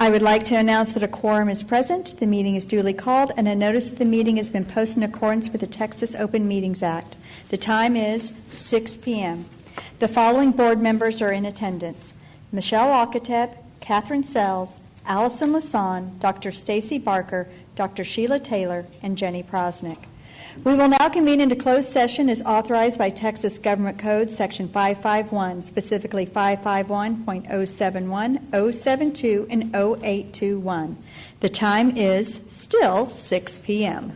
I would like to announce that a quorum is present, the meeting is duly called, and a notice of the meeting has been posted in accordance with the Texas Open Meetings Act. The time is 6 p.m. The following board members are in attendance: Michelle Alcateb, Catherine Sells, Allison Lasan, Dr. Stacy Barker, Dr. Sheila Taylor, and Jenny Prosnick. We will now convene into closed session as authorized by Texas Government Code Section 551, specifically 551.071, 072, and 0821. The time is still 6 p.m.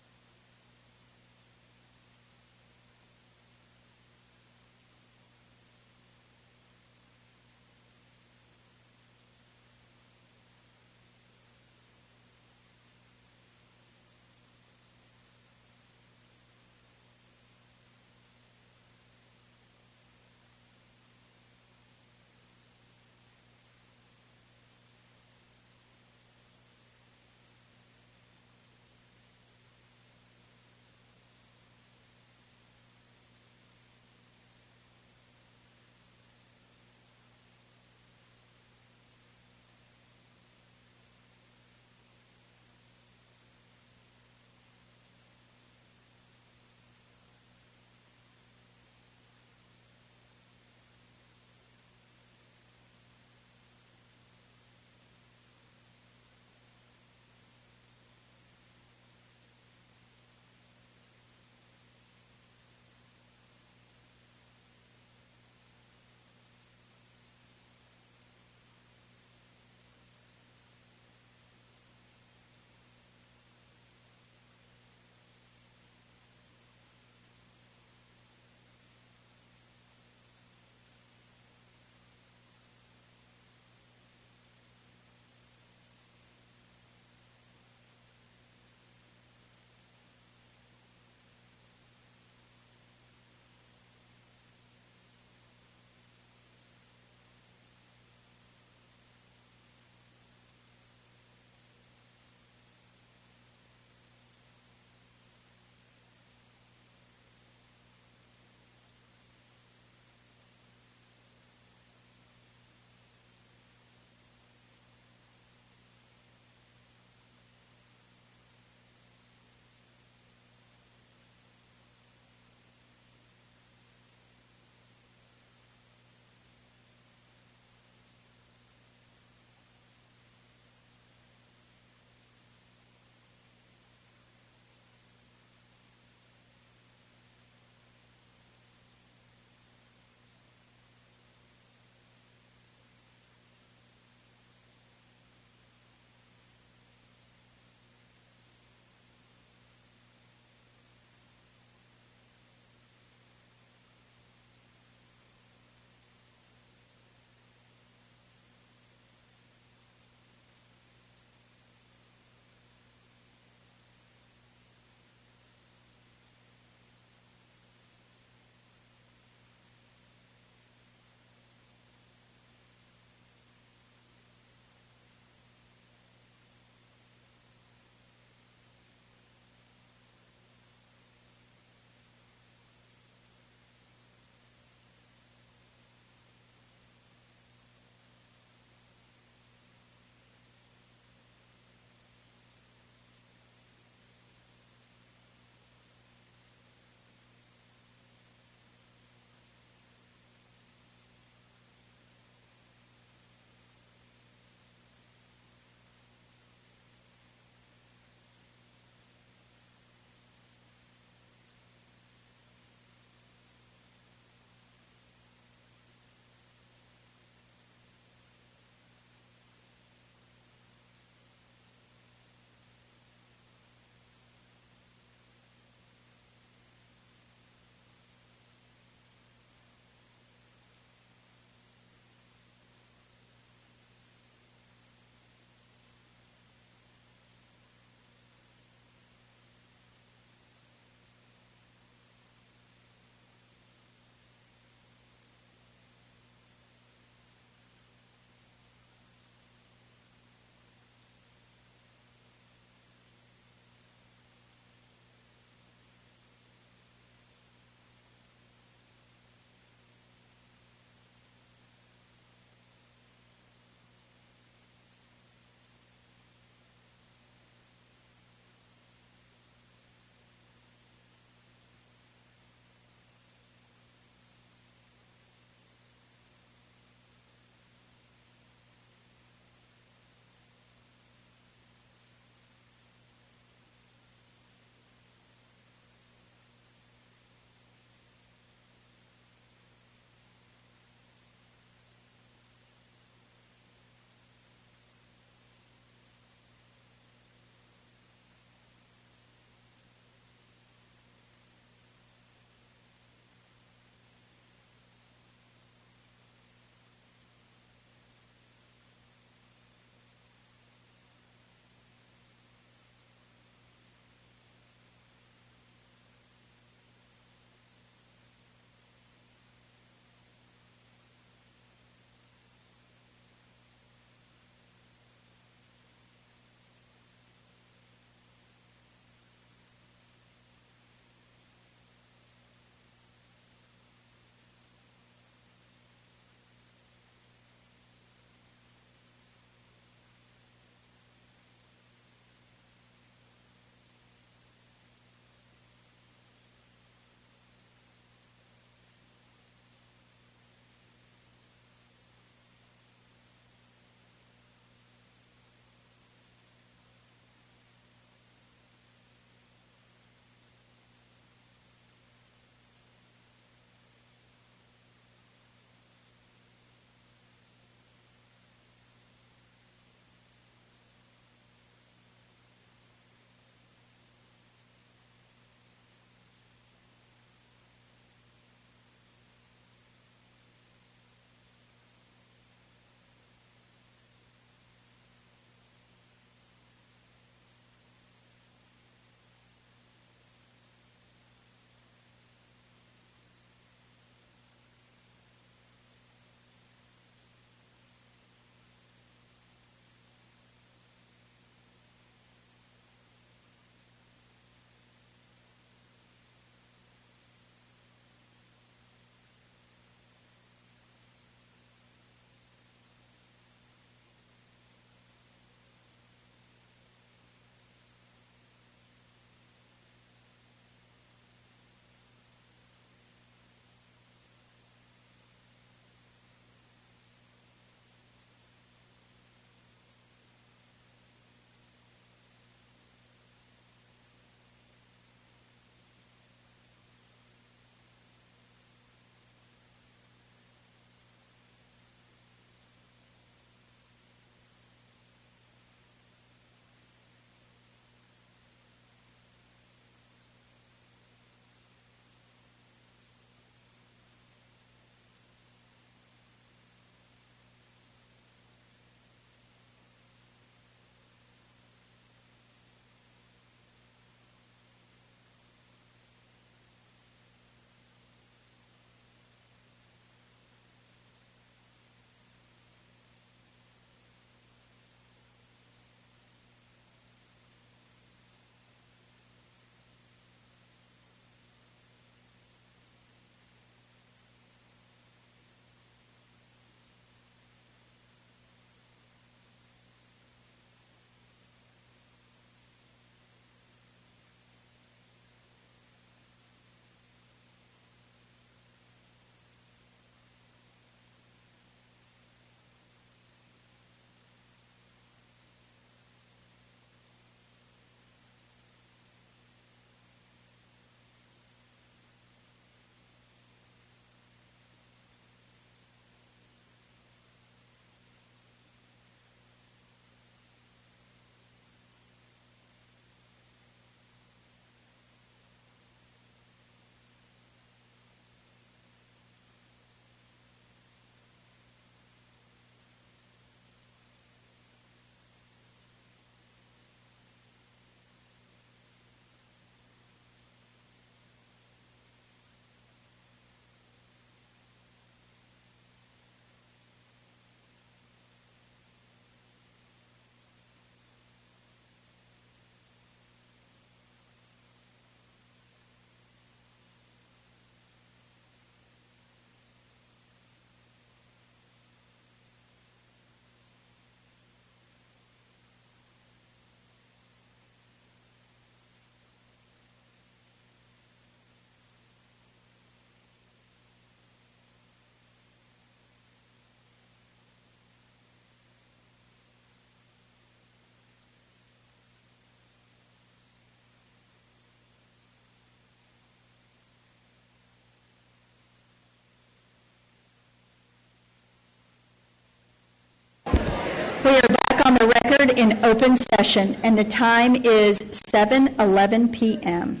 board in open session, and the time is 7:11 p.m.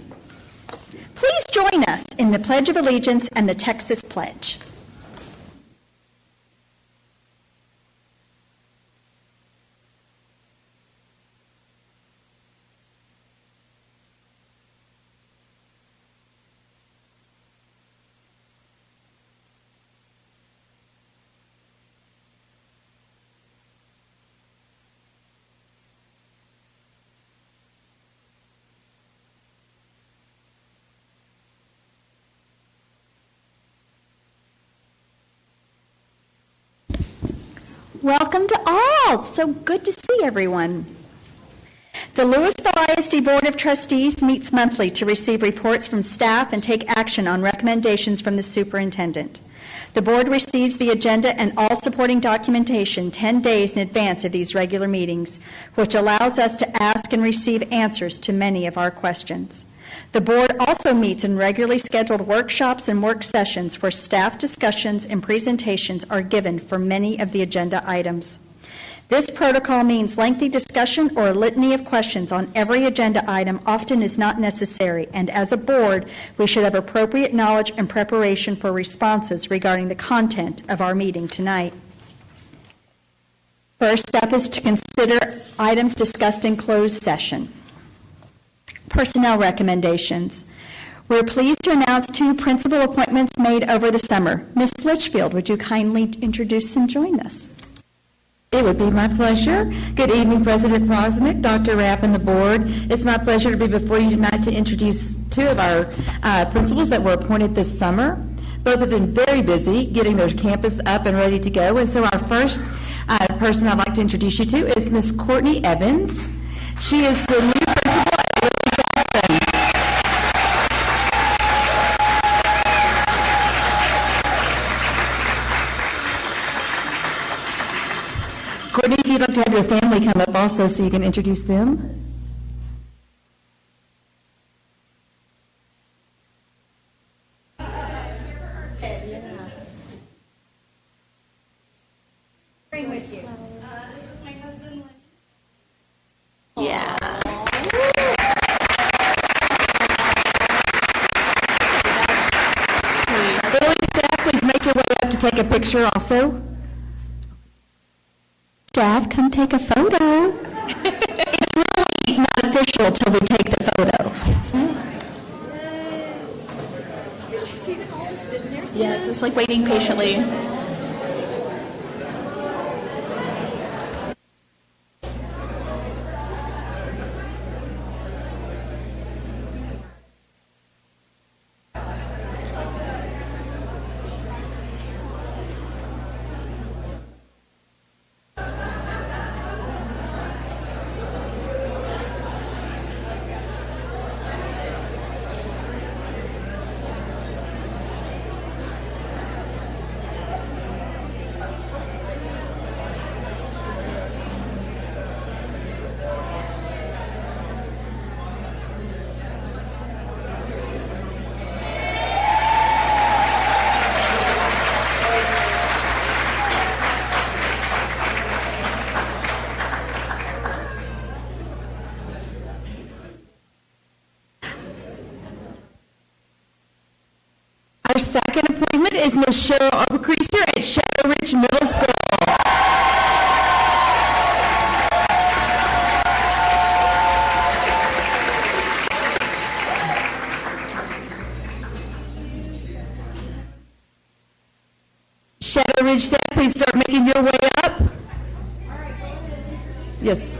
Please join us in the Pledge of Allegiance and the Texas Pledge. Welcome to all. So good to see everyone. The Lewisville ISD Board of Trustees meets monthly to receive reports from staff and take action on recommendations from the superintendent. The board receives the agenda and all supporting documentation 10 days in advance of these regular meetings, which allows us to ask and receive answers to many of our questions. The board also meets in regularly scheduled workshops and work sessions where staff discussions and presentations are given for many of the agenda items. This protocol means lengthy discussion or a litany of questions on every agenda item often is not necessary, and as a board, we should have appropriate knowledge and preparation for responses regarding the content of our meeting tonight. First up is to consider items discussed in closed session. Personnel recommendations. We're pleased to announce 2 principal appointments made over the summer. Ms. Litchfield, would you kindly introduce and join us? It would be my pleasure. Good evening, President Prosnick, Dr. Rapp, and the board. It's my pleasure to be before you tonight to introduce 2 of our principals that were appointed this summer. Both have been very busy getting their campus up and ready to go. And so our first person I'd like to introduce you to is Ms. Courtney Evans. She is the new principal at Jackson. Courtney, if you'd like to have your family come up also so you can introduce them. Bring with you. This is my husband, Yeah. Billy, staff, please make your way up to take a picture also. Staff, come take a photo. It's really not official until we take the photo. Did you see them all sitting there? yes, it's like waiting patiently. Our second appointment is Ms. Cheryl Oberkreiser at Shadow Ridge Middle School. Shadow Ridge staff, please start making your way up. Yes.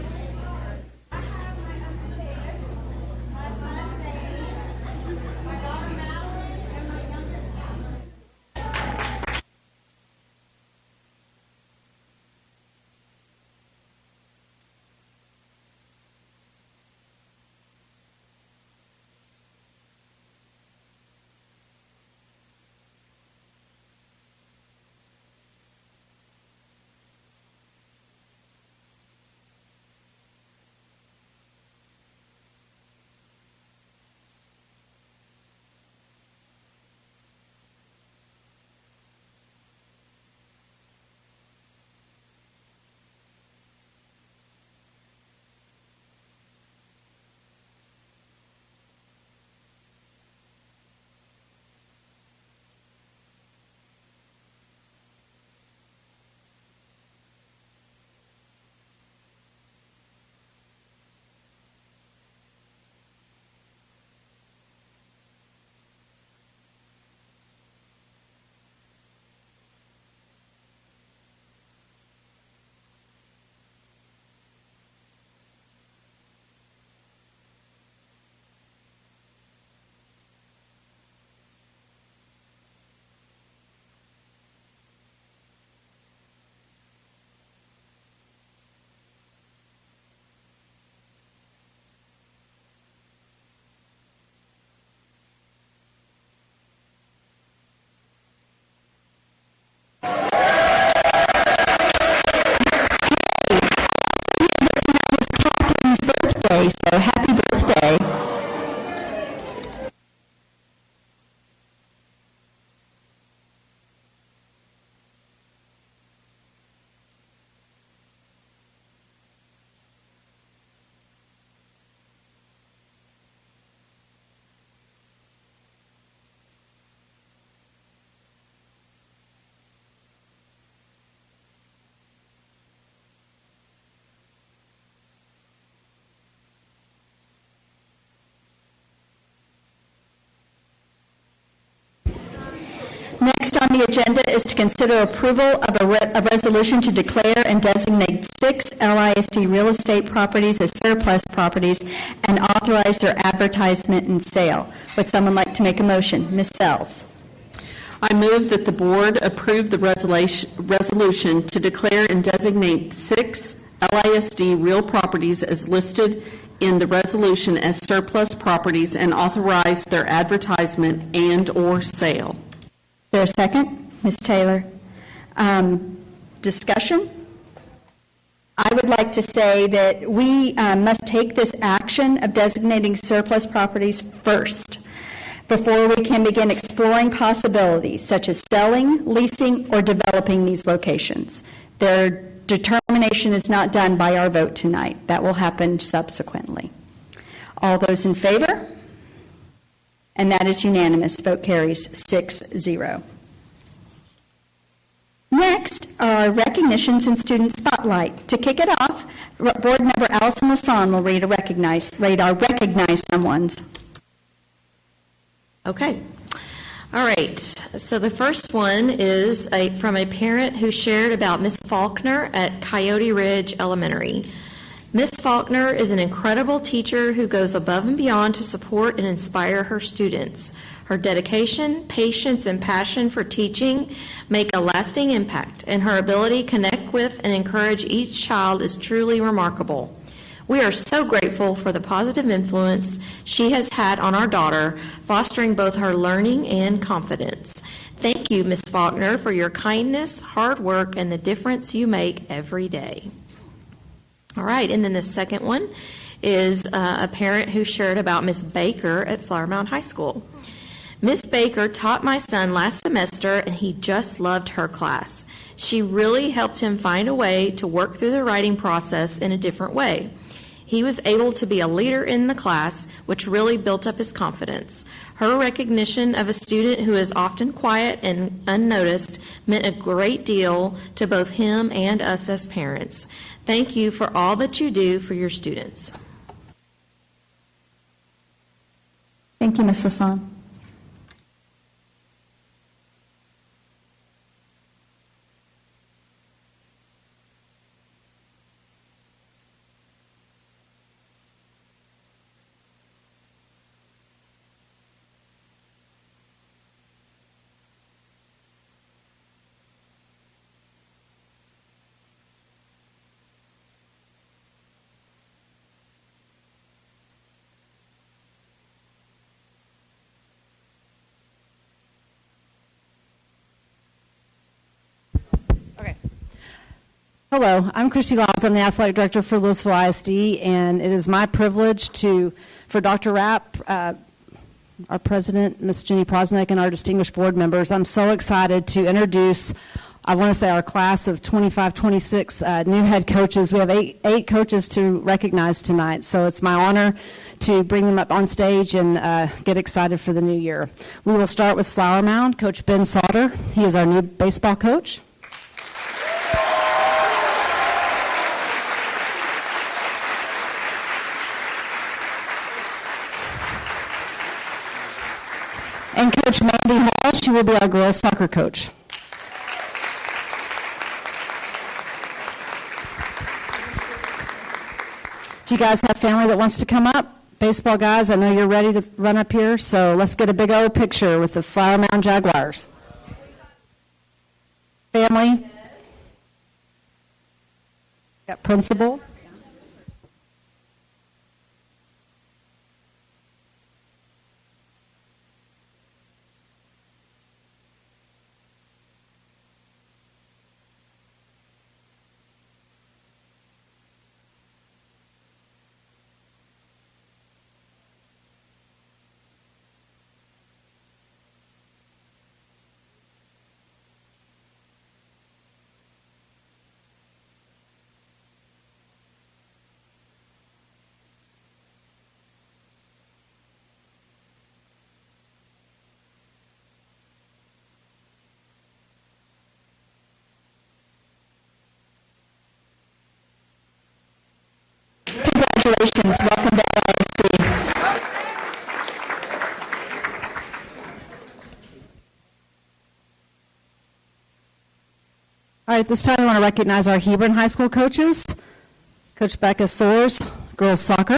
on the agenda is to consider approval of a resolution to declare and designate 6 LISD real estate properties as surplus properties and authorize their advertisement and sale. Would someone like to make a motion? Ms. Sells. I move that the board approve the resolution to declare and designate 6 LISD real properties as listed in the resolution as surplus properties and authorize their advertisement and/or sale. Is there a second? Ms. Taylor. Discussion? I would like to say that we must take this action of designating surplus properties first before we can begin exploring possibilities such as selling, leasing, or developing these locations. Their determination is not done by our vote tonight. That will happen subsequently. All those in favor? And that is unanimous. Vote carries 6-0. Next are recognitions and student spotlight. To kick it off, Board Member Allison Lasan will read our recognize someone's. Okay. All right. So the first one is from a parent who shared about Miss Faulkner at Coyote Ridge Elementary. Miss Faulkner is an incredible teacher who goes above and beyond to support and inspire her students. Her dedication, patience, and passion for teaching make a lasting impact, and her ability to connect with and encourage each child is truly remarkable. We are so grateful for the positive influence she has had on our daughter, fostering both her learning and confidence. Thank you, Miss Faulkner, for your kindness, hard work, and the difference you make every day. All right, and then the second one is a parent who shared about Miss Baker at Flower Mound High School. Miss Baker taught my son last semester, and he just loved her class. She really helped him find a way to work through the writing process in a different way. He was able to be a leader in the class, which really built up his confidence. Her recognition of a student who is often quiet and unnoticed meant a great deal to both him and us as parents. Thank you for all that you do for your students. Thank you, Ms. Lasan. Hello, I'm Christy Laws. I'm the athletic director for Lewisville ISD, and it is my privilege for Dr. Rapp, our president, Ms. Jenny Prosnick, and our distinguished board members. I'm so excited to introduce, I want to say, our class of 25, 26 new head coaches. We have eight coaches to recognize tonight, so it's my honor to bring them up on stage and get excited for the new year. We will start with Flower Mound, Coach Ben Sauter. He is our new baseball coach. And Coach Mandy Hall, she will be our girls soccer coach. If you guys have family that wants to come up, baseball guys, I know you're ready to run up here, so let's get a big old picture with the Flower Mound Jaguars. Family? Got principal? Congratulations. Welcome to LISD. this time I want to recognize our Hebron High School coaches. Coach Becca Soares, girls soccer.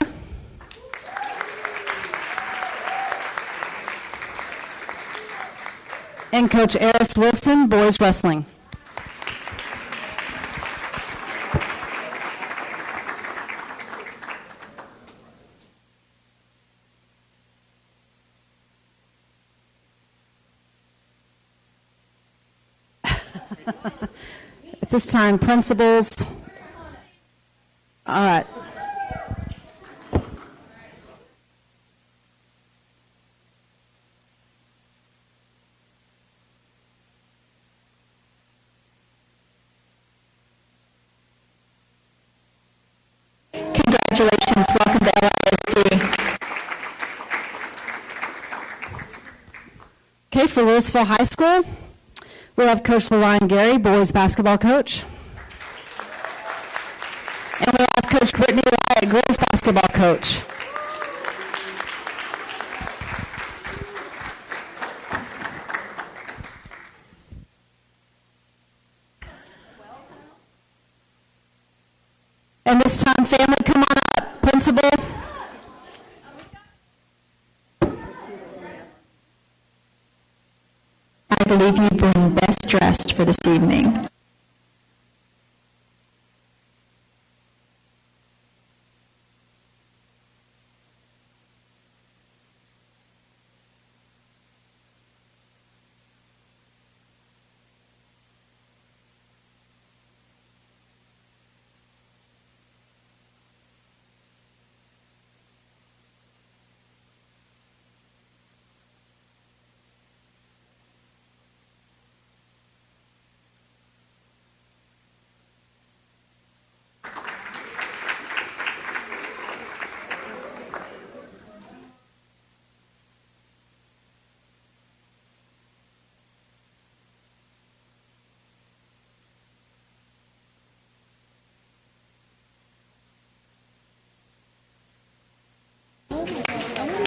And Coach Eris Wilson, boys wrestling. At this time, principals. All right. Congratulations. Welcome to LISD. Okay, for Lewisville High School, we'll have Coach Lorraine Gary, boys basketball coach. And we'll have Coach Brittany Wyatt, girls basketball coach. And this time, family, come on up. Principal. I believe you bring best dressed for this evening.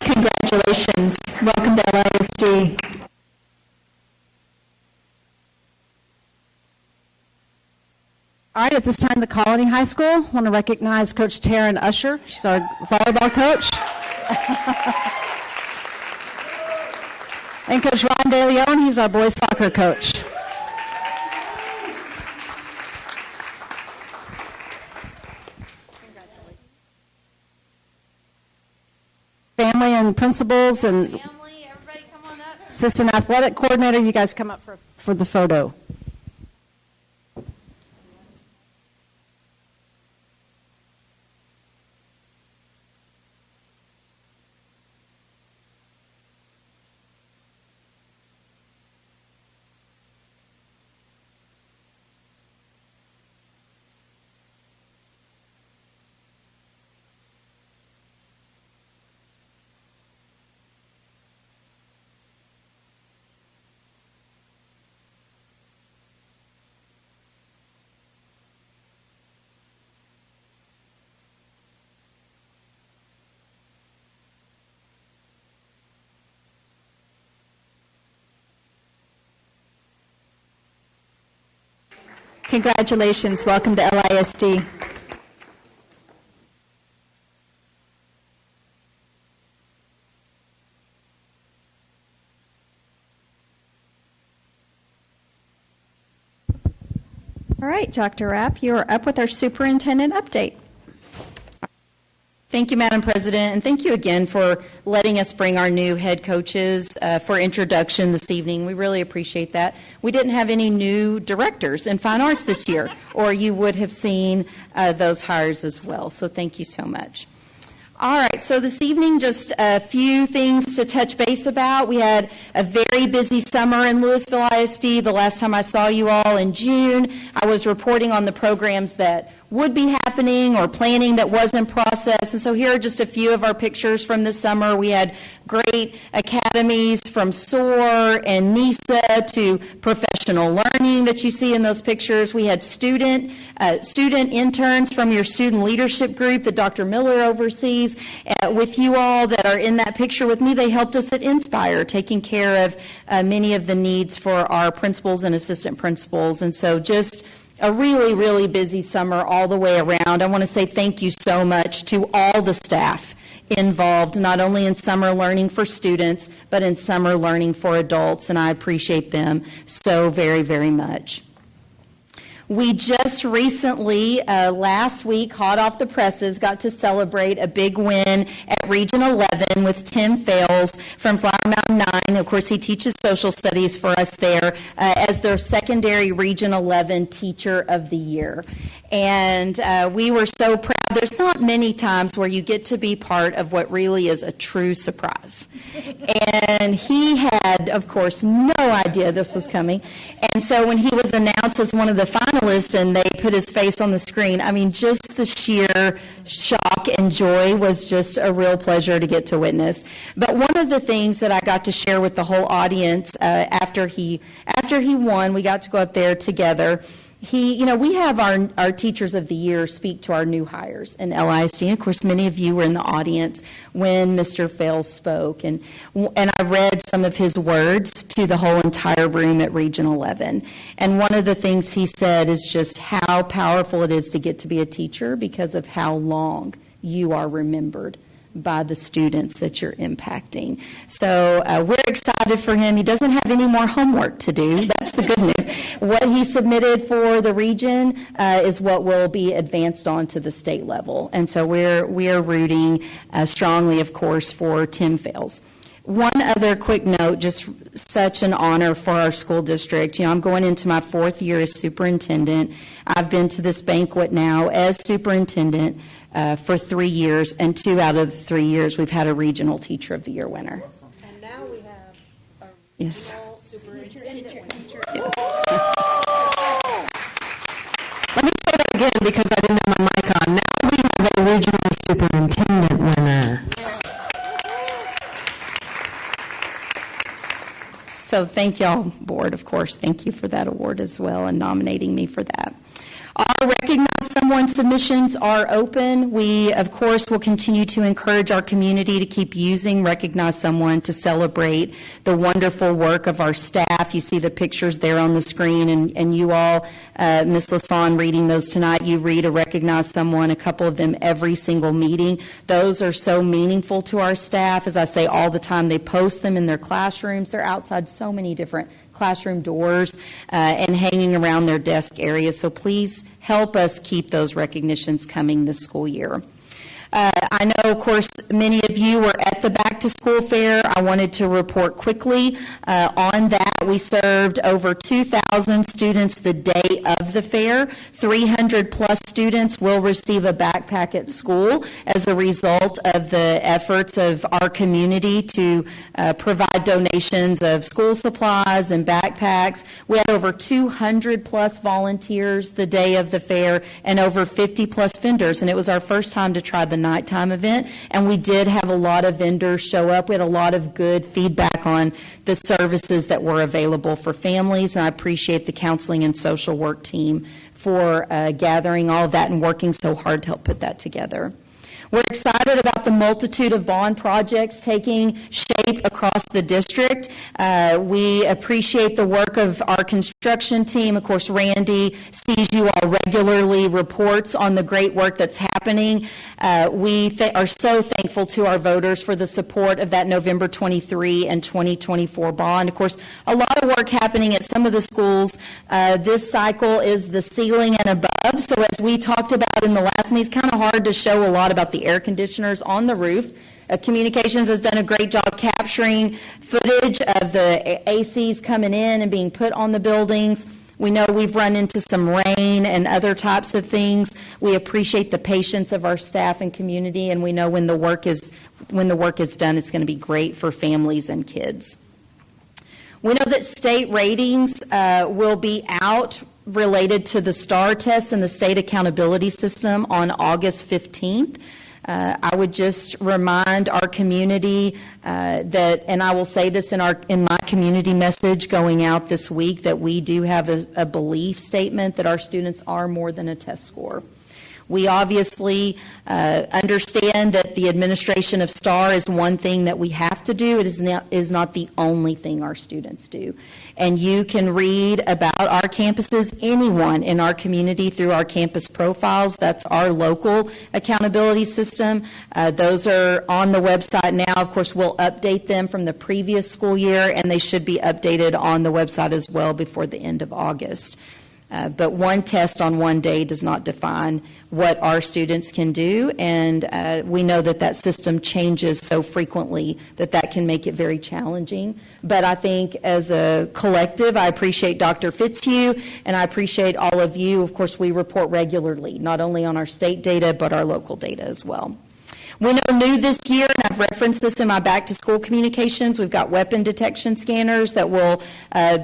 Congratulations. Welcome to LISD. All right, at this time, the Colony High School, I want to recognize Coach Taryn Usher. She's our volleyball coach. And Coach Ryan De Leon, he's our boys soccer coach. Family and principals and Family, everybody come on up. assistant athletic coordinator, you guys come up for the photo. Congratulations. Welcome to LISD. All right, Dr. Rapp, you are up with our superintendent update. Thank you, Madam President, and thank you again for letting us bring our new head coaches for introduction this evening. We really appreciate that. We didn't have any new directors in fine arts this year, or you would have seen those hires as well, so thank you so much. All right, so this evening, just a few things to touch base about. We had a very busy summer in Lewisville ISD. The last time I saw you all in June, I was reporting on the programs that would be happening or planning that was in process. And so here are just a few of our pictures from this summer. We had great academies from SOAR and NISA to professional learning that you see in those pictures. We had student interns from your student leadership group that Dr. Miller oversees with you all that are in that picture with me. They helped us at Inspire, taking care of many of the needs for our principals and assistant principals. And so just a really, really busy summer all the way around. I want to say thank you so much to all the staff involved, not only in summer learning for students, but in summer learning for adults, and I appreciate them so very, very much. We just recently, last week, hot off the presses, got to celebrate a big win at Region 11 with Tim Fales from Flower Mountain 9. Of course, he teaches social studies for us there as their secondary Region 11 Teacher of the Year. And we were so proud. There's not many times where you get to be part of what really is a true surprise. And he had, of course, no idea this was coming. And so when he was announced as one of the finalists and they put his face on the screen, I mean, just the sheer shock and joy was just a real pleasure to get to witness. But one of the things that I got to share with the whole audience after he won, we got to go up there together. We have our Teachers of the Year speak to our new hires in LISD. And of course, many of you were in the audience when Mr. Fales spoke. And I read some of his words to the whole entire room at Region 11. And one of the things he said is just how powerful it is to get to be a teacher because of how long you are remembered by the students that you're impacting. So we're excited for him. He doesn't have any more homework to do. That's the good news. What he submitted for the region is what will be advanced on to the state level. And so we are rooting strongly, of course, for Tim Fales. One other quick note, just such an honor for our school district. I'm going into my 4th year as superintendent. I've been to this banquet now as superintendent for 3 years, and 2 out of the 3 years we've had a regional Teacher of the Year winner. And now we have a Yes. regional superintendent winner. Yes. Let me say that again because I didn't have my mic on. Now we have a regional superintendent winner. So thank y'all, board, of course. Thank you for that award as well and nominating me for that. Our Recognize Someone submissions are open. We, of course, will continue to encourage our community to keep using Recognize Someone to celebrate the wonderful work of our staff. You see the pictures there on the screen, and you all, Ms. Lasan, reading those tonight, you read a Recognize Someone, a couple of them every single meeting. Those are so meaningful to our staff. As I say all the time, they post them in their classrooms. They're outside so many different classroom doors and hanging around their desk areas. So please help us keep those recognitions coming this school year. I know, of course, many of you were at the Back to School Fair. I wanted to report quickly on that. We served over 2,000 students the day of the fair. 300 plus students will receive a backpack at school as a result of the efforts of our community to provide donations of school supplies and backpacks. We had over 200 plus volunteers the day of the fair and over 50 plus vendors, and it was our first time to try the nighttime event, and we did have a lot of vendors show up. We had a lot of good feedback on the services that were available for families, and I appreciate the counseling and social work team for gathering all of that and working so hard to help put that together. We're excited about the multitude of bond projects taking shape across the district. We appreciate the work of our construction team. Of course, Randy sees you all regularly, reports on the great work that's happening. We are so thankful to our voters for the support of that November 23 and 2024 bond. Of course, a lot of work happening at some of the schools. This cycle is the ceiling and above. So as we talked about in the last meeting, it's kind of hard to show a lot about the air conditioners on the roof. Communications has done a great job capturing footage of the ACs coming in and being put on the buildings. We know we've run into some rain and other types of things. We appreciate the patience of our staff and community, and we know when the work is done, it's going to be great for families and kids. We know that state ratings will be out related to the STAR test and the state accountability system on August 15th. I would just remind our community that, and I will say this in my community message going out this week, that we do have a belief statement that our students are more than a test score. We obviously understand that the administration of STAR is one thing that we have to do. It is not the only thing our students do. And you can read about our campuses, anyone in our community, through our campus profiles. That's our local accountability system. Those are on the website now. Of course, we'll update them from the previous school year, and they should be updated on the website as well before the end of August. But one test on one day does not define what our students can do, and we know that that system changes so frequently that that can make it very challenging. But I think as a collective, I appreciate Dr. Fitzhugh, and I appreciate all of you. Of course, we report regularly, not only on our state data, but our local data as well. We know new this year, and I've referenced this in my back-to-school communications, we've got weapon detection scanners that will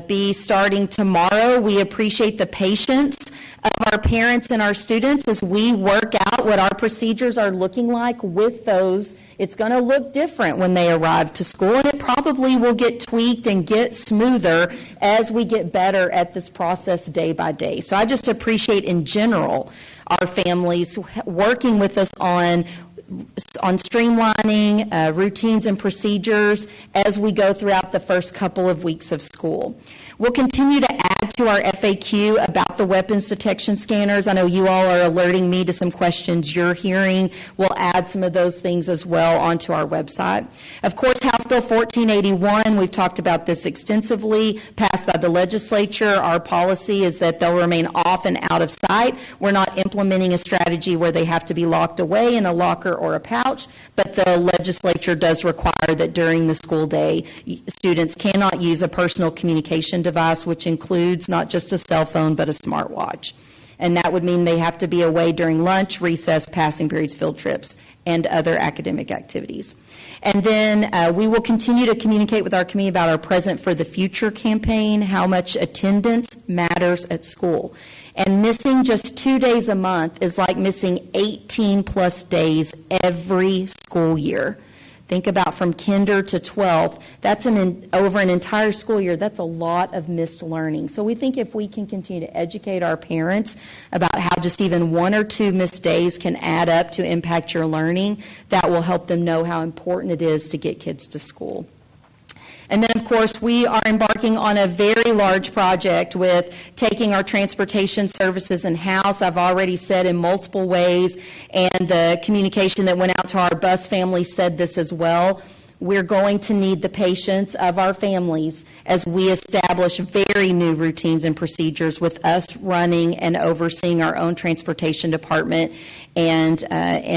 be starting tomorrow. We appreciate the patience of our parents and our students as we work out what our procedures are looking like with those. It's going to look different when they arrive to school, and it probably will get tweaked and get smoother as we get better at this process day by day. So I just appreciate in general our families working with us on streamlining routines and procedures as we go throughout the first couple of weeks of school. We'll continue to add to our FAQ about the weapons detection scanners. I know you all are alerting me to some questions you're hearing. We'll add some of those things as well onto our website. Of course, House Bill 1481, we've talked about this extensively, passed by the legislature. Our policy is that they'll remain off and out of sight. We're not implementing a strategy where they have to be locked away in a locker or a pouch, but the legislature does require that during the school day, students cannot use a personal communication device, which includes not just a cell phone, but a smartwatch. And that would mean they have to be away during lunch, recess, passing periods, field trips, and other academic activities. And then we will continue to communicate with our community about our Present for the Future campaign, how much attendance matters at school. And missing just 2 days a month is like missing 18 plus days every school year. Think about from kinder to 12th. That's over an entire school year. That's a lot of missed learning. So we think if we can continue to educate our parents about how just even 1 or 2 missed days can add up to impact your learning, that will help them know how important it is to get kids to school. And then, of course, we are embarking on a very large project with taking our transportation services in-house. I've already said in multiple ways, and the communication that went out to our bus family said this as well. We're going to need the patience of our families as we establish very new routines and procedures with us running and overseeing our own transportation department and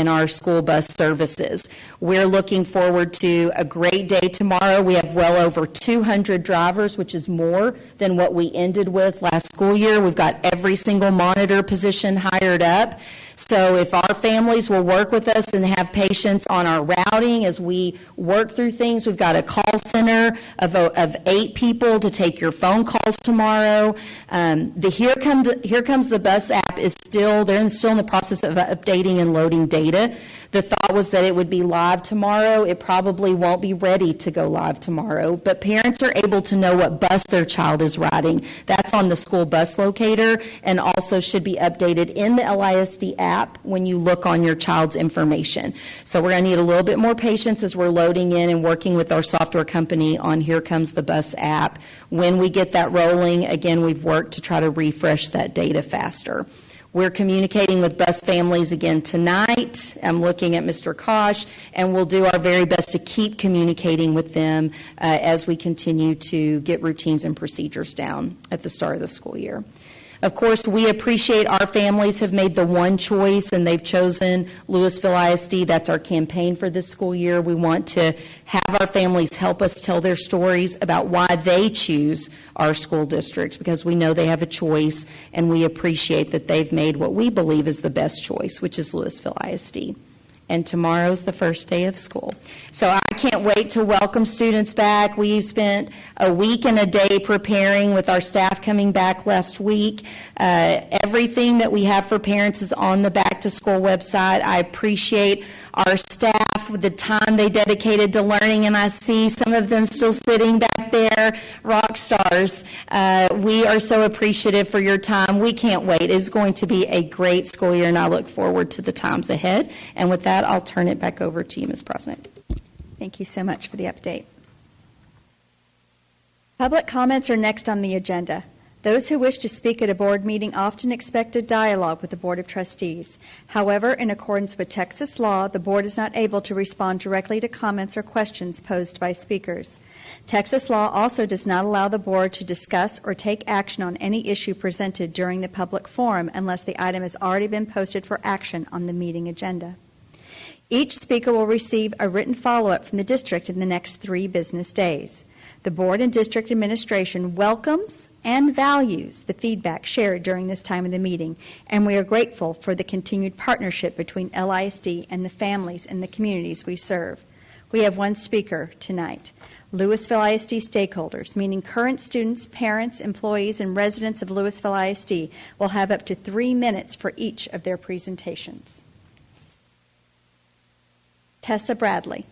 our school bus services. We're looking forward to a great day tomorrow. We have well over 200 drivers, which is more than what we ended with last school year. We've got every single monitor position hired up. So if our families will work with us and have patience on our routing as we work through things, we've got a call center of 8 people to take your phone calls tomorrow. The Here Comes the Bus app is they're still in the process of updating and loading data. The thought was that it would be live tomorrow. It probably won't be ready to go live tomorrow, but parents are able to know what bus their child is riding. That's on the school bus locator and also should be updated in the LISD app when you look on your child's information. So we're going to need a little bit more patience as we're loading in and working with our software company on Here Comes the Bus app. When we get that rolling, again, we've worked to try to refresh that data faster. We're communicating with bus families again tonight. I'm looking at Mr. Kosh, and we'll do our very best to keep communicating with them as we continue to get routines and procedures down at the start of the school year. Of course, we appreciate our families have made the one choice, and they've chosen Lewisville ISD. That's our campaign for this school year. We want to have our families help us tell their stories about why they choose our school district, because we know they have a choice, and we appreciate that they've made what we believe is the best choice, which is Lewisville ISD. And tomorrow's the first day of school. So I can't wait to welcome students back. We've spent a week and a day preparing with our staff coming back last week. Everything that we have for parents is on the Back to School website. I appreciate our staff staff with the time they dedicated to learning, and I see some of them still sitting back there, rock stars. We are so appreciative for your time. We can't wait. It's going to be a great school year, and I look forward to the times ahead. And with that, I'll turn it back over to you, Ms. President. Thank you so much for the update. Public comments are next on the agenda. Those who wish to speak at a board meeting often expect a dialogue with the Board of Trustees. However, in accordance with Texas law, the board is not able to respond directly to comments or questions posed by speakers. Texas law also does not allow the board to discuss or take action on any issue presented during the public forum unless the item has already been posted for action on the meeting agenda. Each speaker will receive a written follow-up from the district in the next 3 business days. The board and district administration welcomes and values the feedback shared during this time of the meeting, and we are grateful for the continued partnership between LISD and the families and the communities we serve. We have one speaker tonight. Lewisville ISD stakeholders, meaning current students, parents, employees, and residents of Lewisville ISD, will have up to 3 minutes for each of their presentations. Tessa Bradley.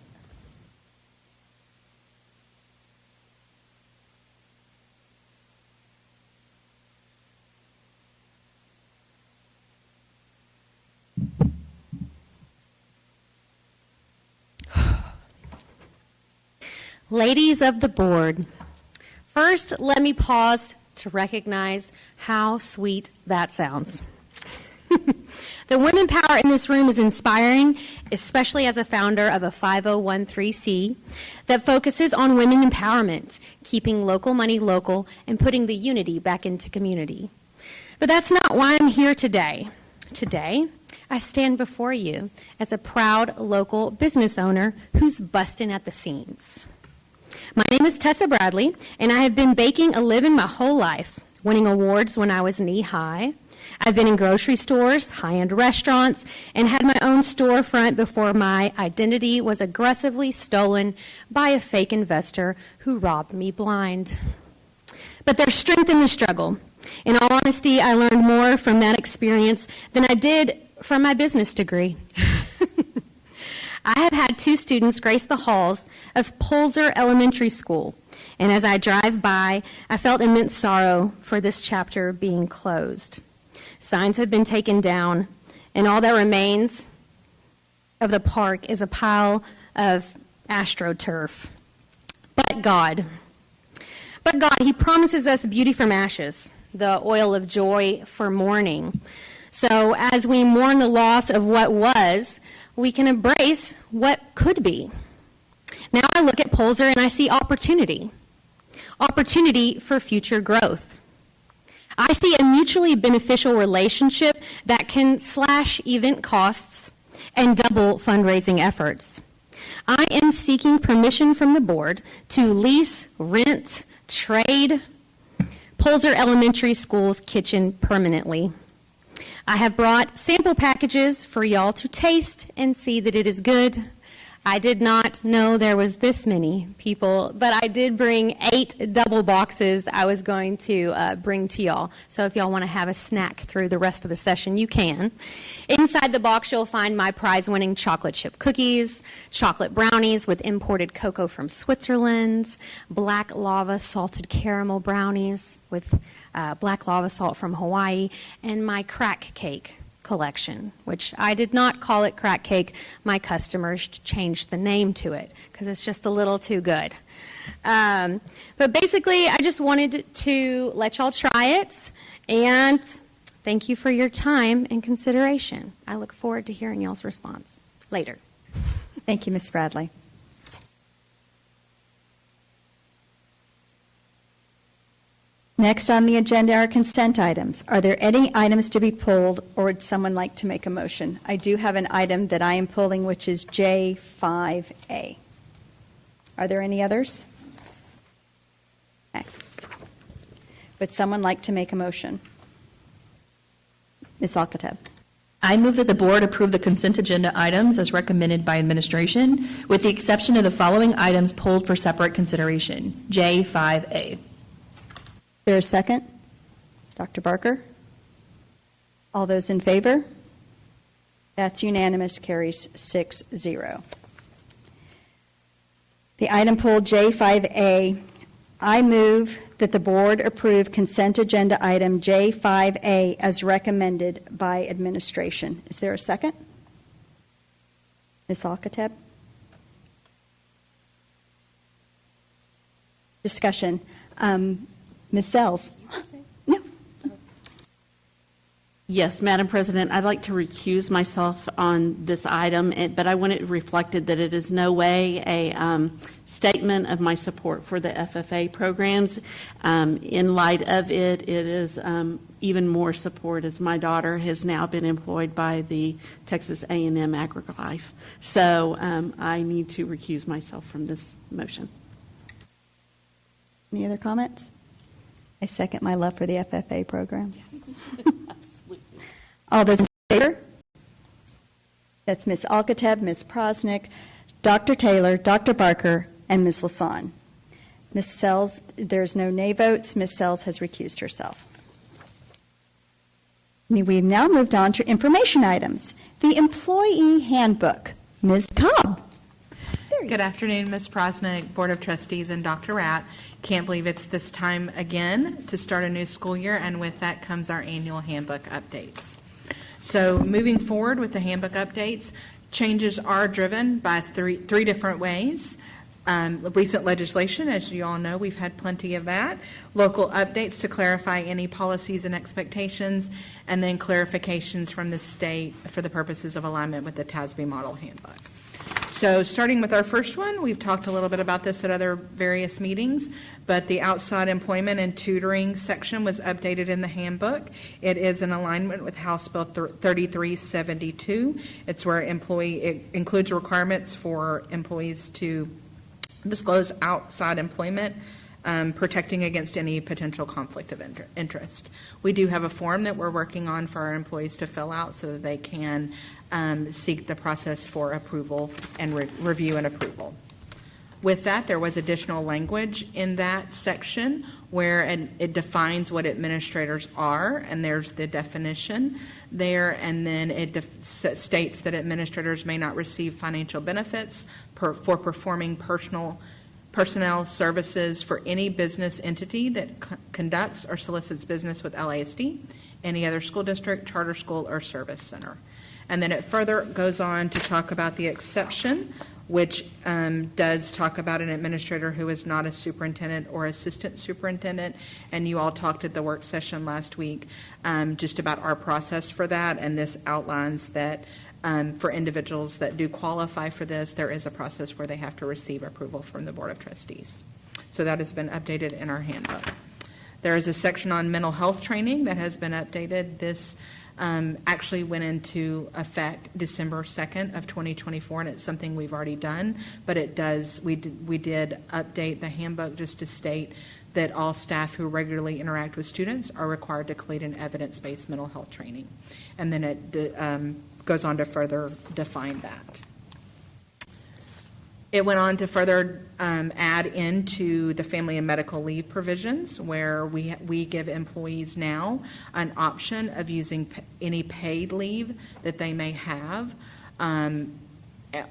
Ladies of the board, first let me pause to recognize how sweet that sounds. The women power in this room is inspiring, especially as a founder of a 5013C that focuses on women empowerment, keeping local money local, and putting the unity back into community. But that's not why I'm here today. Today, I stand before you as a proud local business owner who's busting at the seams. My name is Tessa Bradley, and I have been baking a living my whole life, winning awards when I was knee-high. I've been in grocery stores, high-end restaurants, and had my own storefront before my identity was aggressively stolen by a fake investor who robbed me blind. But there's strength in the struggle. In all honesty, I learned more from that experience than I did from my business degree. I have had 2 students grace the halls of Polzer Elementary School, and as I drive by, I felt immense sorrow for this chapter being closed. Signs have been taken down, and all that remains of the park is a pile of astroturf. But God, He promises us beauty from ashes, the oil of joy for mourning. So as we mourn the loss of what was, we can embrace what could be. Now I look at Polzer and I see opportunity for future growth. I see a mutually beneficial relationship that can slash event costs and double fundraising efforts. I am seeking permission from the board to lease, rent, trade Polzer Elementary School's kitchen permanently. I have brought sample packages for y'all to taste and see that it is good. I did not know there was this many people, but I did bring 8 double boxes I was going to bring to y'all. So if y'all want to have a snack through the rest of the session, you can. Inside the box, you'll find my prize-winning chocolate chip cookies, chocolate brownies with imported cocoa from Switzerland, black lava salted caramel brownies with black lava salt from Hawaii, and my crack cake collection, which I did not call it crack cake. My customers changed the name to it because it's just a little too good. But basically, I just wanted to let y'all try it, and thank you for your time and consideration. I look forward to hearing y'all's response later. Thank you, Ms. Bradley. Next on the agenda are consent items. Are there any items to be pulled, or would someone like to make a motion? I do have an item that I am pulling, which is J5A. Are there any others? Okay. Would someone like to make a motion? Ms. Alcatab. I move that the board approve the consent agenda items as recommended by administration, with the exception of the following items pulled for separate consideration. J5A. Is there a second? Dr. Barker? All those in favor? That's unanimous, carries 6-0. The item pulled J5A. I move that the board approve consent agenda item J5A as recommended by administration. Is there a second? Ms. Alcateb? Discussion. Ms. Sells? No. Yes, Madam President, I'd like to recuse myself on this item, but I want it reflected that it is no way a statement of my support for the FFA programs. In light of it, it is even more support as my daughter has now been employed by the Texas A&M AgriLife. So I need to recuse myself from this motion. Any other comments? I second my love for the FFA program. All those in favor? That's Ms. Alcateb, Ms. Prosnick, Dr. Taylor, Dr. Barker, and Ms. Lasan. Ms. Sells, there's no nay votes. Ms. Sells has recused herself. We've now moved on to information items. The employee handbook. Ms. Cobb. Good afternoon, Ms. Prosnick, Board of Trustees, and Dr. Rapp. Can't believe it's this time again to start a new school year, and with that comes our annual handbook updates. So moving forward with the handbook updates, changes are driven by three different ways. Recent legislation, as you all know, we've had plenty of that. Local updates to clarify any policies and expectations, and then clarifications from the state for the purposes of alignment with the TASB model handbook. So starting with our first one, we've talked a little bit about this at other various meetings, but the outside employment and tutoring section was updated in the handbook. It is in alignment with House Bill 3372. It's where it includes requirements for employees to disclose outside employment, protecting against any potential conflict of interest. We do have a form that we're working on for our employees to fill out so that they can seek the process for approval and review and approval. With that, there was additional language in that section where it defines what administrators are, and there's the definition there, and then it states that administrators may not receive financial benefits for performing personnel services for any business entity that conducts or solicits business with LASD, any other school district, charter school, or service center. And then it further goes on to talk about the exception, which does talk about an administrator who is not a superintendent or assistant superintendent. And you all talked at the work session last week just about our process for that. And this outlines that for individuals that do qualify for this, there is a process where they have to receive approval from the Board of Trustees. So that has been updated in our handbook. There is a section on mental health training that has been updated. This actually went into effect December 2nd of 2024, and it's something we've already done, but it does, we did update the handbook just to state that all staff who regularly interact with students are required to complete an evidence-based mental health training. And then it goes on to further define that. It went on to further add into the family and medical leave provisions where we give employees now an option of using any paid leave that they may have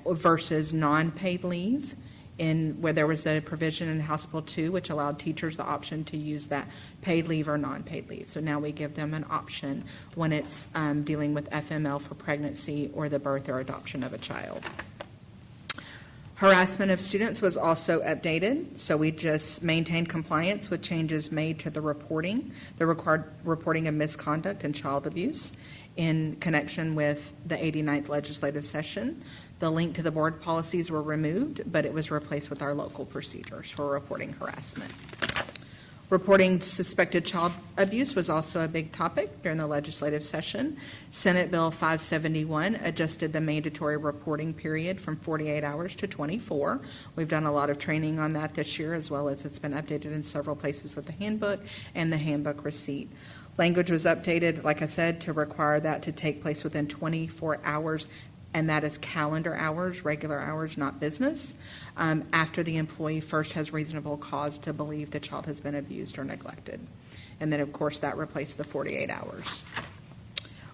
versus non-paid leave, where there was a provision in House Bill 2 which allowed teachers the option to use that paid leave or non-paid leave. So now we give them an option when it's dealing with FML for pregnancy or the birth or adoption of a child. Harassment of students was also updated, so we just maintained compliance with changes made to the required reporting of misconduct and child abuse in connection with the 89th legislative session. The link to the board policies were removed, but it was replaced with our local procedures for reporting harassment. Reporting suspected child abuse was also a big topic during the legislative session. Senate Bill 571 adjusted the mandatory reporting period from 48 hours to 24. We've done a lot of training on that this year, as well as it's been updated in several places with the handbook and the handbook receipt. Language was updated, like I said, to require that to take place within 24 hours, and that is calendar hours, regular hours, not business, after the employee first has reasonable cause to believe the child has been abused or neglected. And then, of course, that replaced the 48 hours.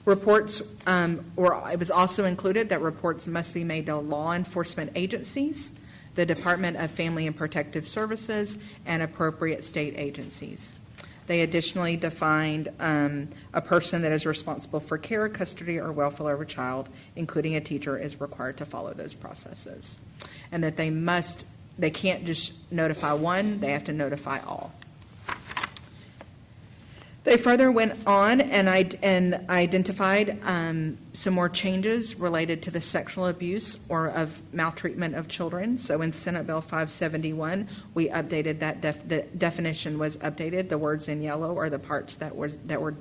Reports, it was also included that reports must be made to law enforcement agencies the Department of Family and Protective Services, and appropriate state agencies. They additionally defined a person that is responsible for care, custody, or welfare of a child, including a teacher, is required to follow those processes. And that they can't just notify one, they have to notify all. They further went on and identified some more changes related to the sexual abuse or of maltreatment of children. So in Senate Bill 571, we updated that. The definition was updated. The words in yellow are the parts that were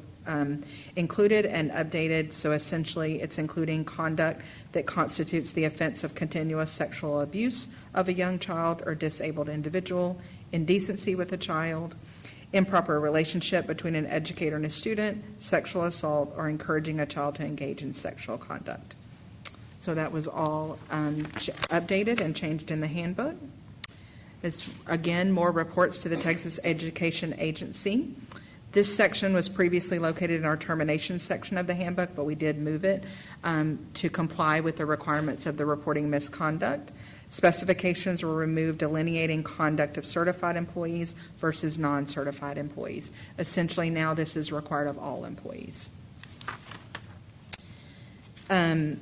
included and updated. So essentially, it's including conduct that constitutes the offense of continuous sexual abuse of a young child or disabled individual, indecency with a child, improper relationship between an educator and a student, sexual assault, or encouraging a child to engage in sexual conduct. So that was all updated and changed in the handbook. It's, again, more reports to the Texas Education Agency. This section was previously located in our termination section of the handbook, but we did move it to comply with the requirements of the reporting misconduct. Specifications were removed delineating conduct of certified employees versus non-certified employees. Essentially, now this is required of all employees. And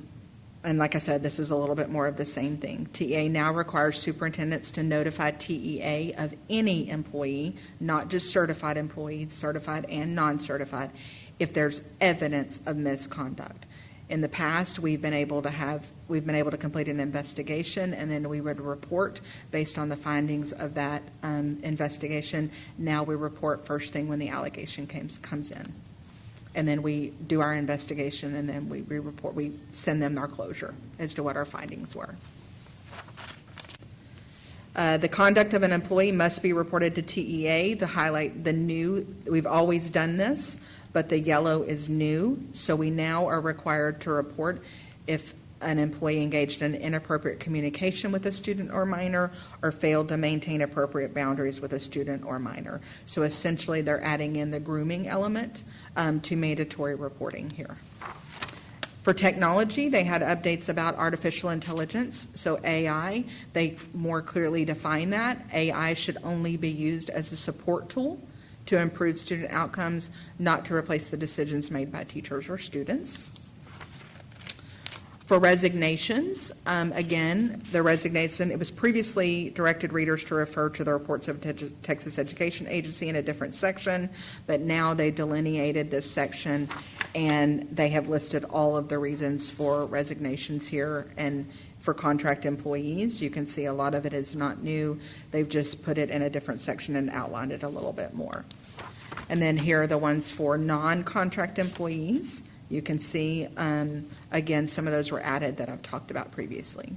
like I said, this is a little bit more of the same thing. TEA now requires superintendents to notify TEA of any employee, not just certified employees, certified and non-certified, if there's evidence of misconduct. In the past, we've been able to complete an investigation, and then we would report based on the findings of that investigation. Now we report first thing when the allegation comes in, and then we do our investigation, and then we report. We send them our closure as to what our findings were. The conduct of an employee must be reported to TEA. The new. We've always done this, but the yellow is new, so we now are required to report if an employee engaged in inappropriate communication with a student or minor or failed to maintain appropriate boundaries with a student or minor. So essentially, they're adding in the grooming element to mandatory reporting here. For technology, they had updates about artificial intelligence, so AI. They more clearly define that. AI should only be used as a support tool to improve student outcomes, not to replace the decisions made by teachers or students. For resignations, again, the resignation, it was previously directed readers to refer to the reports of Texas Education Agency in a different section, but now they delineated this section and they have listed all of the reasons for resignations here. And for contract employees, you can see a lot of it is not new. They've just put it in a different section and outlined it a little bit more. And then here are the ones for non-contract employees. You can see, again, some of those were added that I've talked about previously.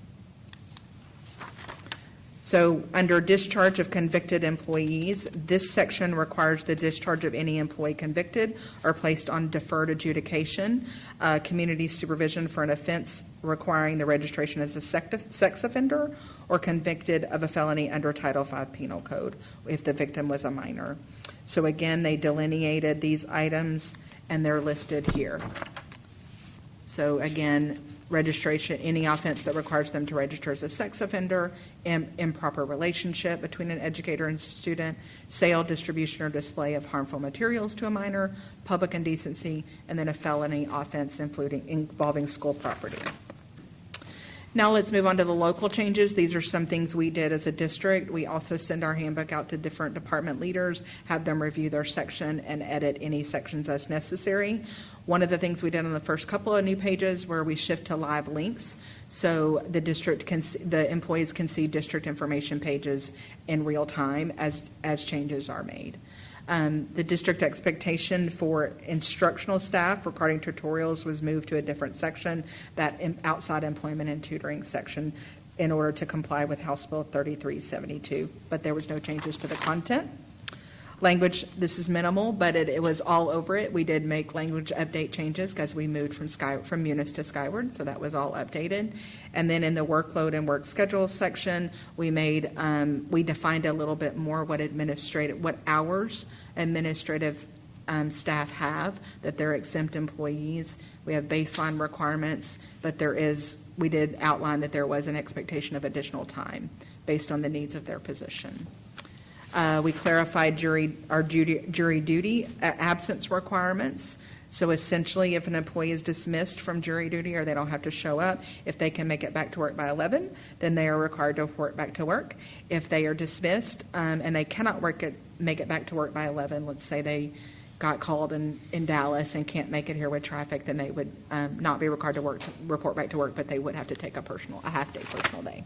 So under discharge of convicted employees, this section requires the discharge of any employee convicted or placed on deferred adjudication, community supervision for an offense requiring the registration as a sex offender, or convicted of a felony under Title V Penal Code if the victim was a minor. So again, they delineated these items and they're listed here. So again, registration, any offense that requires them to register as a sex offender, improper relationship between an educator and student, sale, distribution, or display of harmful materials to a minor, public indecency, and then a felony offense involving school property. Now let's move on to the local changes. These are some things we did as a district. We also send our handbook out to different department leaders, have them review their section and edit any sections as necessary. One of the things we did on the first couple of new pages where we shift to live links, so the employees can see district information pages in real time as changes are made. The district expectation for instructional staff regarding tutorials was moved to a different section, that outside employment and tutoring section, in order to comply with House Bill 3372, but there was no changes to the content. Language, this is minimal, but it was all over it. We did make language update changes because we moved from Munis to Skyward, so that was all updated. And then in the workload and work schedule section, we defined a little bit more what hours administrative staff have, that they're exempt employees. We have baseline requirements, but we did outline that there was an expectation of additional time based on the needs of their position. We clarified jury duty absence requirements. So essentially, if an employee is dismissed from jury duty or they don't have to show up, if they can make it back to work by 11, then they are required to report back to work. If they are dismissed and they cannot make it back to work by 11, let's say they got called in Dallas and can't make it here with traffic, then they would not be required to report back to work, but they would have to take a half-day personal day.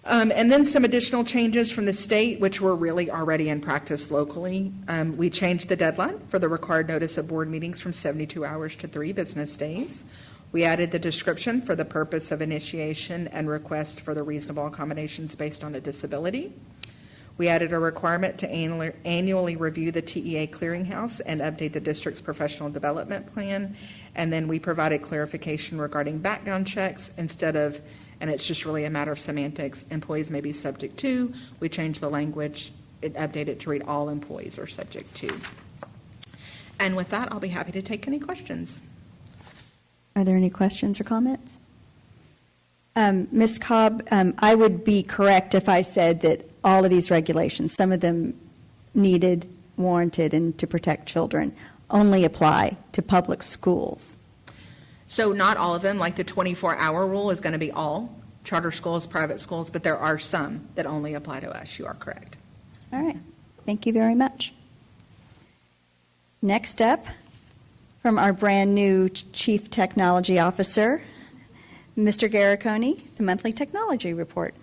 And then some additional changes from the state, which were really already in practice locally. We changed the deadline for the required notice of board meetings from 72 hours to 3 business days. We added the description for the purpose of initiation and request for the reasonable accommodations based on a disability. We added a requirement to annually review the TEA clearinghouse and update the district's professional development plan. And then we provided clarification regarding background checks instead of, and it's just really a matter of semantics, employees may be subject to. We changed the language, it updated to read all employees are subject to. And with that, I'll be happy to take any questions. Are there any questions or comments? Ms. Cobb, I would be correct if I said that all of these regulations, some of them needed, warranted, and to protect children, only apply to public schools. So not all of them, like the 24-hour rule is going to be all charter schools, private schools, but there are some that only apply to us. You are correct. All right. Thank you very much. Next up, from our brand new Chief Technology Officer, Mr. Garriconi, the monthly technology report.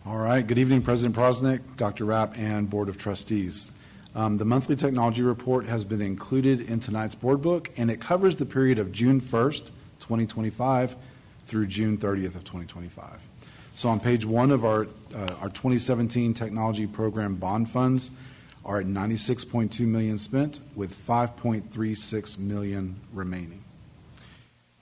All right. Good evening, President Prosnick, Dr. Rapp, and Board of Trustees. The monthly technology report has been included in tonight's board book, and it covers the period of June 1st, 2025 through June 30th of 2025. So on page 1 of our 2017 technology program bond funds are at $96.2 million spent, with $5.36 million remaining.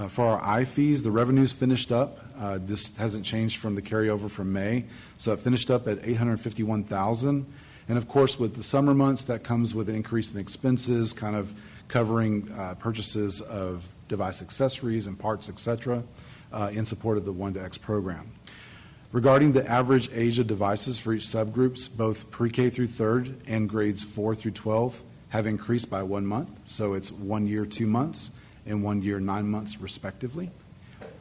For our I-fees, the revenues finished up. This hasn't changed from the carryover from May, so it finished up at $851,000. And of course, with the summer months, that comes with an increase in expenses, kind of covering purchases of device accessories and parts, et cetera, in support of the 1-to-X program. Regarding the average age of devices for each subgroups, both pre-K through 3rd and grades 4 through 12 have increased by 1 month. So it's 1 year, 2 months, and 1 year, 9 months, respectively.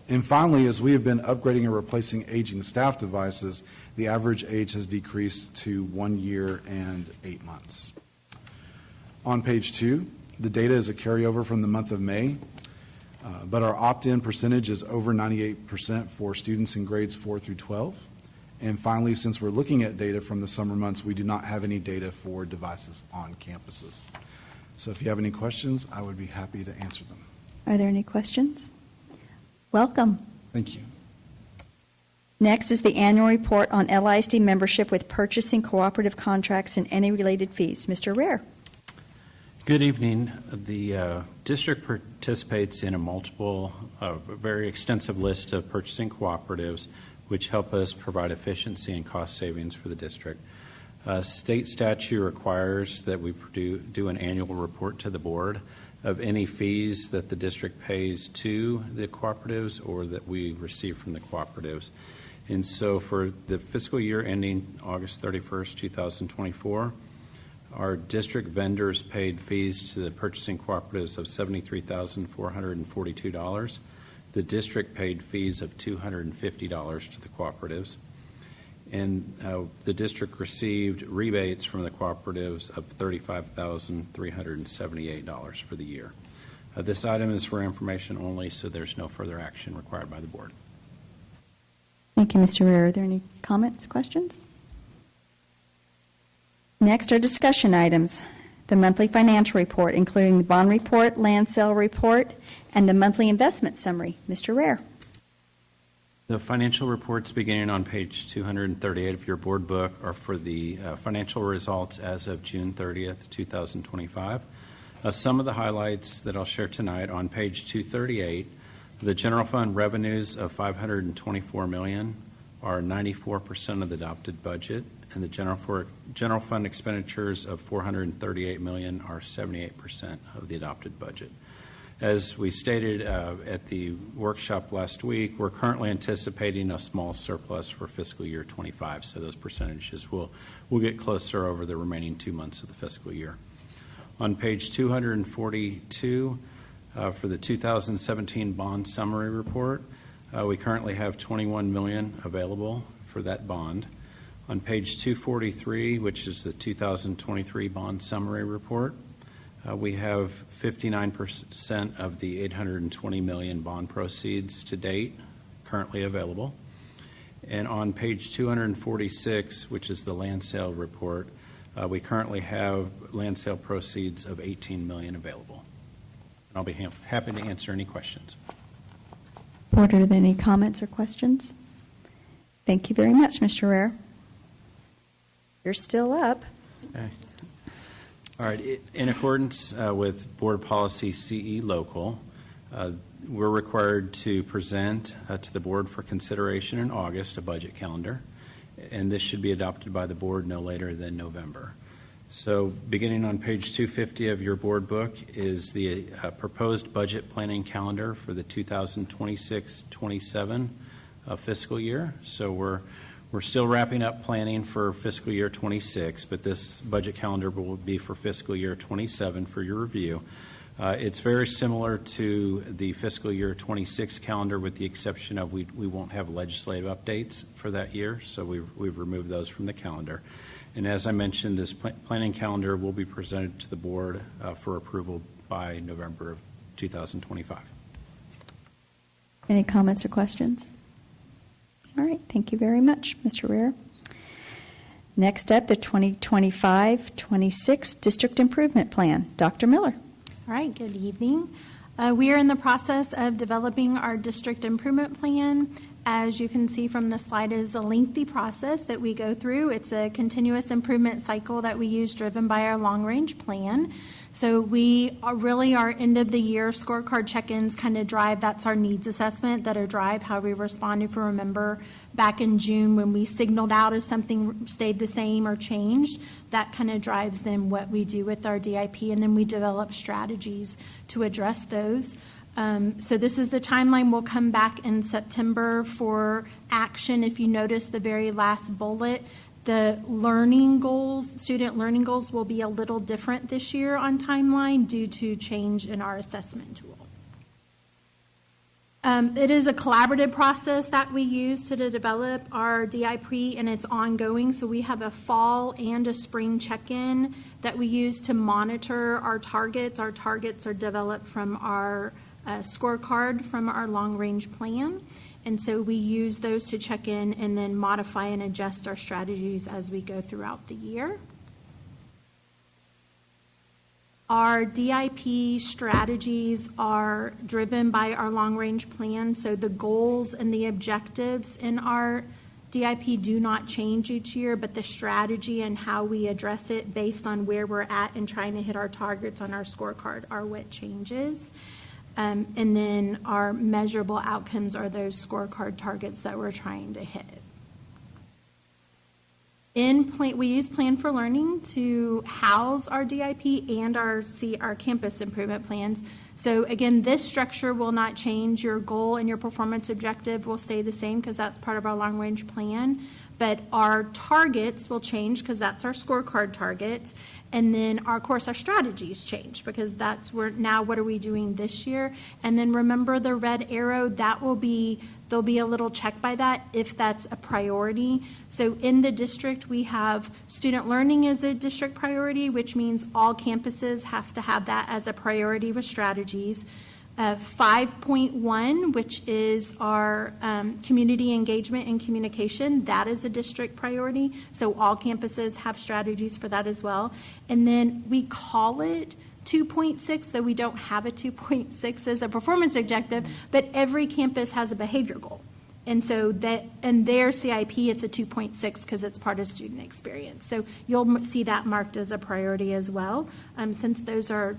And finally, as we have been upgrading and replacing aging staff devices, the average age has decreased to 1 year and 8 months. On page 2, the data is a carryover from the month of May, but our opt-in percentage is over 98% for students in grades 4 through 12. And finally, since we're looking at data from the summer months, we do not have any data for devices on campuses. So if you have any questions, I would be happy to answer them. Are there any questions? Welcome. Thank you. Next is the annual report on LISD membership with purchasing cooperative contracts and any related fees. Mr. Rare. Good evening. The district participates in a very extensive list of purchasing cooperatives which help us provide efficiency and cost savings for the district. State statute requires that we do an annual report to the board of any fees that the district pays to the cooperatives or that we receive from the cooperatives. And so for the fiscal year ending August 31st, 2024, our district vendors paid fees to the purchasing cooperatives of $73,442. The district paid fees of $250 to the cooperatives. And the district received rebates from the cooperatives of $35,378 for the year. This item is for information only, so there's no further action required by the board. Thank you, Mr. Rare. Are there any comments, questions? Next are discussion items. The monthly financial report, including the bond report, land sale report, and the monthly investment summary. Mr. Rare. The financial reports beginning on page 238 of your board book are for the financial results as of June 30th, 2025. Some of the highlights that I'll share tonight on page 238, the general fund revenues of $524 million, are 94% of the adopted budget, and the general fund expenditures of $438 million are 78% of the adopted budget. As we stated at the workshop last week, we're currently anticipating a small surplus for fiscal year 25, so those percentages will get closer over the remaining 2 months of the fiscal year. On page 242, for the 2017 bond summary report, we currently have $21 million available for that bond. On page 243, which is the 2023 bond summary report, we have 59% of the $820 million bond proceeds to date currently available. And on page 246, which is the land sale report, we currently have land sale proceeds of $18 million available. And I'll be happy to answer any questions. Board, are there any comments or questions? Thank you very much, Mr. Rare. You're still up. Okay. All right. In accordance with Board Policy CE Local, we're required to present to the Board for consideration in August a budget calendar, and this should be adopted by the Board no later than November. So beginning on page 250 of your Board book is the proposed budget planning calendar for the 2026-27 fiscal year. So we're still wrapping up planning for fiscal year 26, but this budget calendar will be for fiscal year 27 for your review. It's very similar to the fiscal year 26 calendar, with the exception of we won't have legislative updates for that year, so we've removed those from the calendar. And as I mentioned, this planning calendar will be presented to the Board for approval by November of 2025. Any comments or questions? All right, thank you very much, Mr. Rare. Next up, the 2025-26 District Improvement Plan. Dr. Miller. All right, good evening. We are in the process of developing our district improvement plan. As you can see from the slide, it is a lengthy process that we go through. It's a continuous improvement cycle that we use, driven by our long-range plan. So we are really, our end of the year scorecard check-ins kind of drive, that's our needs assessment that'll drive how we respond. If you remember back in June when we signaled out if something stayed the same or changed, that kind of drives then what we do with our DIP, and then we develop strategies to address those. So this is the timeline. We'll come back in September for action. If you notice the very last bullet, the learning goals, student learning goals, will be a little different this year on timeline due to change in our assessment tool. It is a collaborative process that we use to develop our DIP, and it's ongoing. So we have a fall and a spring check-in that we use to monitor our targets. Our targets are developed from our scorecard from our long-range plan. And so we use those to check in and then modify and adjust our strategies as we go throughout the year. Our DIP strategies are driven by our long-range plan. So the goals and the objectives in our DIP do not change each year, but the strategy and how we address it based on where we're at and trying to hit our targets on our scorecard are what changes. And then our measurable outcomes are those scorecard targets that we're trying to hit. We use Plan for Learning to house our DIP and our campus improvement plans. So again, this structure will not change. Your goal and your performance objective will stay the same because that's part of our long-range plan. But our targets will change because that's our scorecard targets. And then, of course, our strategies change because that's where now what are we doing this year? And then remember the red arrow, there'll be a little check by that if that's a priority. So in the district, we have student learning as a district priority, which means all campuses have to have that as a priority with strategies. 5.1, which is our community engagement and communication, that is a district priority. So all campuses have strategies for that as well. And then we call it 2.6, though we don't have a 2.6 as a performance objective, but every campus has a behavior goal. And so that in their CIP, it's a 2.6 because it's part of student experience. So you'll see that marked as a priority as well, since those are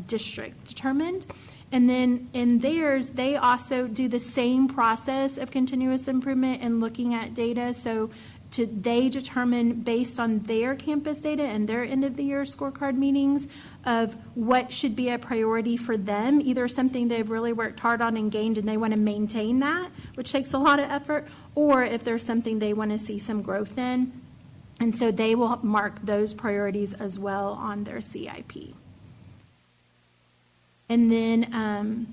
district determined. And then in theirs, they also do the same process of continuous improvement and looking at data. So they determine based on their campus data and their end of the year scorecard meetings of what should be a priority for them, either something they've really worked hard on and gained and they want to maintain that, which takes a lot of effort, or if there's something they want to see some growth in. And so they will mark those priorities as well on their CIP. And then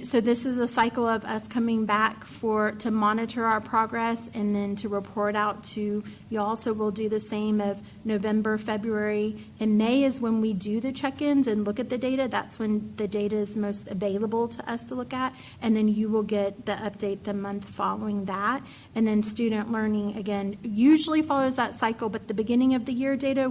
so this is a cycle of us coming back to monitor our progress and then to report out to you. Also will do the same of November, February, and May is when we do the check-ins and look at the data. That's when the data is most available to us to look at. And then you will get the update the month following that. And then student learning, again, usually follows that cycle, but the beginning of the year data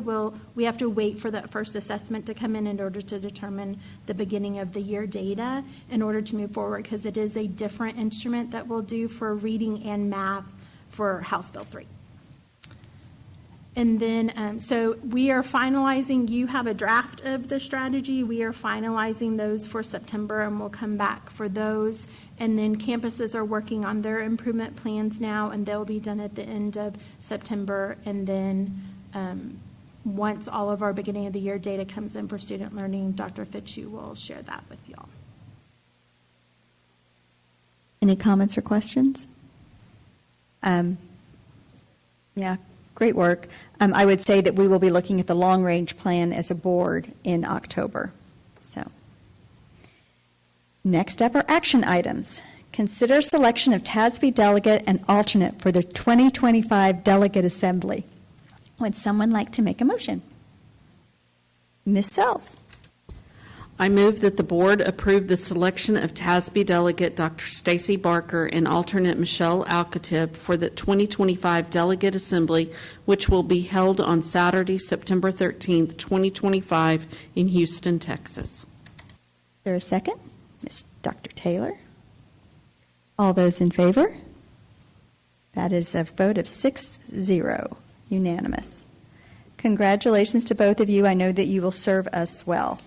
we have to wait for that first assessment to come in order to determine the beginning of the year data in order to move forward, because it is a different instrument that we'll do for reading and math for House Bill 3. And then, so we are finalizing, you have a draft of the strategy. We are finalizing those for September, and we'll come back for those. And then campuses are working on their improvement plans now, and they'll be done at the end of September. And then once all of our beginning of the year data comes in for student learning, Dr. Fitzhugh will share that with y'all. Any comments or questions? Yeah, great work. I would say that we will be looking at the long-range plan as a board in October. So, next up are action items. Consider selection of TASB delegate and alternate for the 2025 Delegate Assembly. Would someone like to make a motion? Ms. Sells. I move that the board approve the selection of TASB delegate Dr. Stacy Barker and alternate Michelle Alcatib for the 2025 Delegate Assembly, which will be held on Saturday, September 13th, 2025 in Houston, Texas. Is there a second? Ms. Dr. Taylor. All those in favor? That is a vote of 6-0, unanimous. Congratulations to both of you. I know that you will serve us well.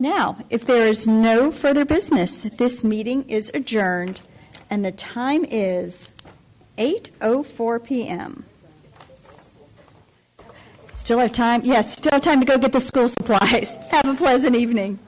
Now, if there is no further business, this meeting is adjourned, and the time is 8:04 p.m. Still have time? Yes, still have time to go get the school supplies. Have a pleasant evening.